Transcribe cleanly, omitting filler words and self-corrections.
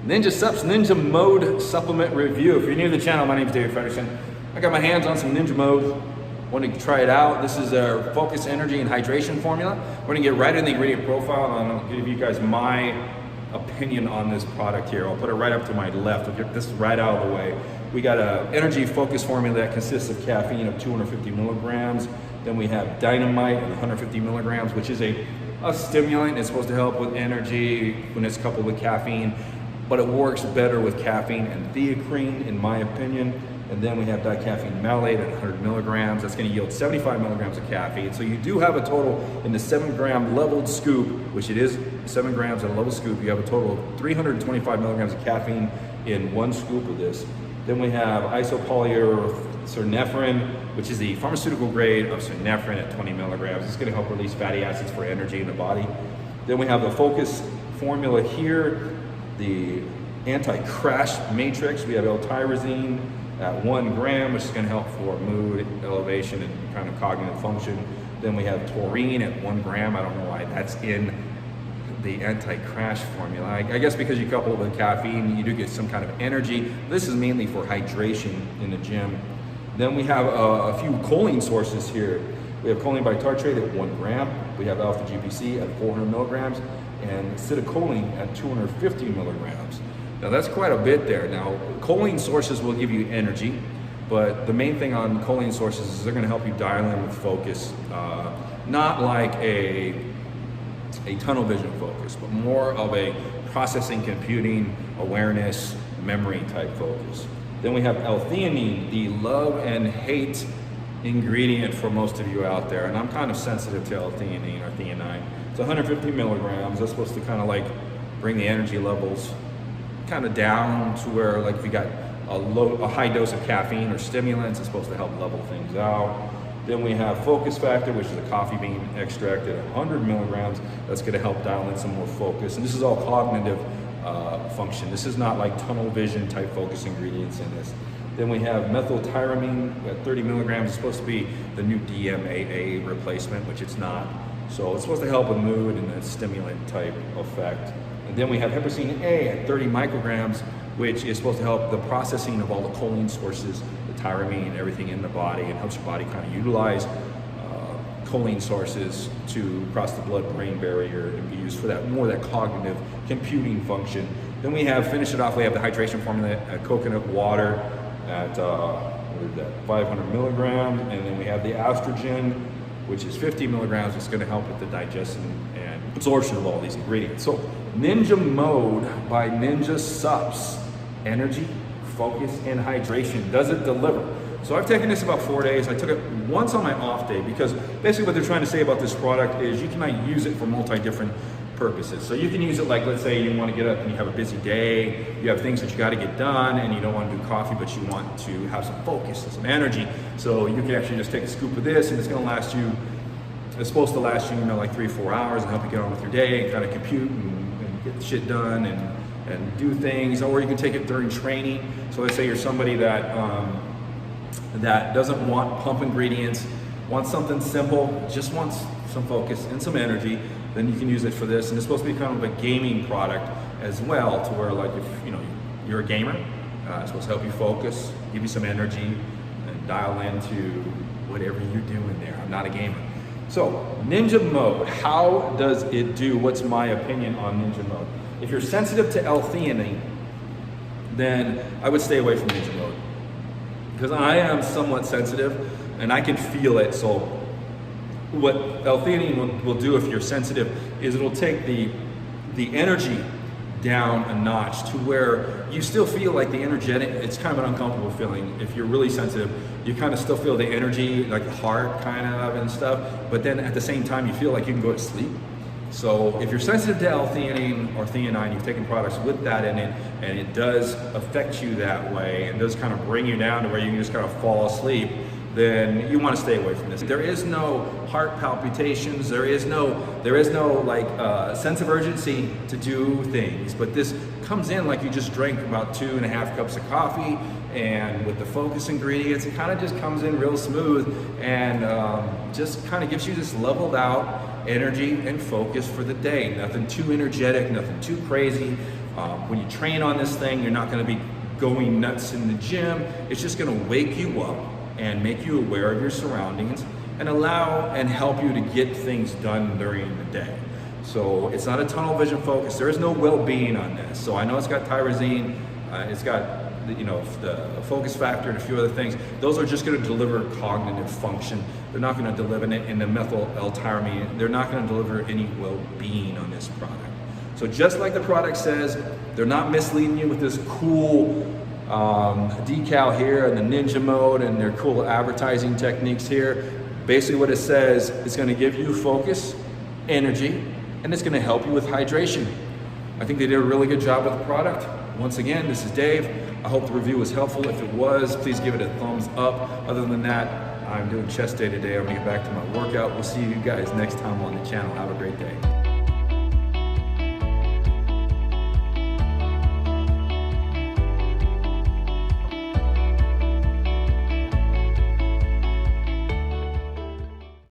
Ninja Sups Ninja Mode Supplement Review. If you're new to the channel, my name is David Frederiksen. I got my hands on some Ninja Mode. Wanted to try it out. This is a Focus Energy and Hydration formula. We're gonna get right in the ingredient profile and I'll give you guys my opinion on this product here. I'll put it right up to my left. We'll get this right out of the way. We got a Energy Focus formula that consists of caffeine of 250 milligrams. Then we have Dynamite at 150 milligrams, which is a stimulant. It's supposed to help with energy when it's coupled with caffeine, but it works better with caffeine and theacrine, in my opinion. And then we have dicaffeine malate at 100 milligrams. That's going to yield 75 milligrams of caffeine. So you do have a total in the 7-gram leveled scoop, which it is 7 grams in a level scoop. You have a total of 325 milligrams of caffeine in one scoop of this. Then we have isopolyurethanephrine, which is the pharmaceutical grade of synephrine at 20 milligrams. It's going to help release fatty acids for energy in the body. Then we have the Focus formula here, the anti-crash matrix. We have L-tyrosine at 1 gram, which is going to help for mood elevation and kind of cognitive function. Then we have taurine at 1 gram. I don't know why that's in the anti-crash formula. I guess because you couple it with caffeine, you do get some kind of energy. This is mainly for hydration in the gym. Then we have a few choline sources here. We have choline bitartrate at 1 gram. We have alpha GPC at 400 milligrams and acetylcholine at 250 milligrams. Now that's quite a bit there. Now choline sources will give you energy, but the main thing on choline sources is they're going to help you dial in with focus. Not like a tunnel vision focus, but more of a processing, computing, awareness, memory type focus. Then we have L-theanine, the love and hate ingredient for most of you out there. And I'm kind of sensitive to L-theanine or theanine. It's 150 milligrams. That's supposed to kind of like bring the energy levels kind of down to where, like, if you got a high dose of caffeine or stimulants, it's supposed to help level things out. Then we have Focus Factor, which is a coffee bean extract at 100 milligrams. That's going to help dial in some more focus. And this is all cognitive function. This is not like tunnel vision type focus ingredients in this. Then we have methyltyramine at 30 milligrams. It's supposed to be the new DMAA replacement, which it's not. So it's supposed to help with mood and a stimulant type effect. And then we have heparin A at 30 micrograms, which is supposed to help the processing of all the choline sources, the tyramine and everything in the body, and helps your body kind of utilize choline sources to cross the blood-brain barrier and be used for that, more that cognitive computing function. Then we have, finish it off, we have the hydration formula at coconut water at 500 milligrams, and then we have the estrogen, which is 50 milligrams. It's going to help with the digestion and absorption of all these ingredients. So Ninja Mode by Ninja Sups, energy, focus, and hydration. Does it deliver? So I've taken this about 4 days. I took it once on my off day because basically what they're trying to say about this product is you can use it for different purposes. So you can use it like, let's say you want to get up and you have a busy day, you have things that you got to get done and you don't want to do coffee, but you want to have some focus and some energy. So you can actually just take a scoop of this and it's going to last you, it's supposed to last you, like 3-4 hours and help you get on with your day and kind of compute and get the shit done and do things. Or you can take it during training. So let's say you're somebody that doesn't want pump ingredients, wants something simple, just wants some focus and some energy, then you can use it for this. And it's supposed to be kind of a gaming product as well, to where, like, if you're a gamer, it's supposed to help you focus, give you some energy, and dial into whatever you're doing there. I'm not a gamer. So Ninja Mode, how does it do? What's my opinion on Ninja Mode? If you're sensitive to L-theanine, then I would stay away from Ninja Mode, because I am somewhat sensitive and I can feel it. So what L-theanine will do if you're sensitive is it'll take the energy down a notch to where you still feel like the energetic, it's kind of an uncomfortable feeling. If you're really sensitive, you kind of still feel the energy, like the heart kind of and stuff, but then at the same time you feel like you can go to sleep. So if you're sensitive to L-theanine or theanine, you've taken products with that in it, and it does affect you that way and does kind of bring you down to where you can just kind of fall asleep, then you want to stay away from this. There is no heart palpitations, there is no like sense of urgency to do things, but this comes in like you just drank about 2.5 cups of coffee, and with the focus ingredients, it kind of just comes in real smooth and just kind of gives you this leveled out energy and focus for the day. Nothing too energetic, nothing too crazy. When you train on this thing, you're not gonna be going nuts in the gym. It's just gonna wake you up and make you aware of your surroundings and allow and help you to get things done during the day. So it's not a tunnel vision focus. There is no well-being on this. So I know it's got tyrosine, it's got the focus factor and a few other things. Those are just going to deliver cognitive function. They're not going to deliver it in the methyl L-tyramine. They're not going to deliver any well-being on this product. So just like the product says, they're not misleading you with this cool decal here and the ninja mode and their cool advertising techniques here. Basically what it says, it's going to give you focus, energy, and it's going to help you with hydration. I think they did a really good job with the product. Once again, this is Dave. I hope the review was helpful. If it was, please give it a thumbs up. Other than that, I'm doing chest day today. I'm gonna get back to my workout. We'll see you guys next time on the channel. Have a great day.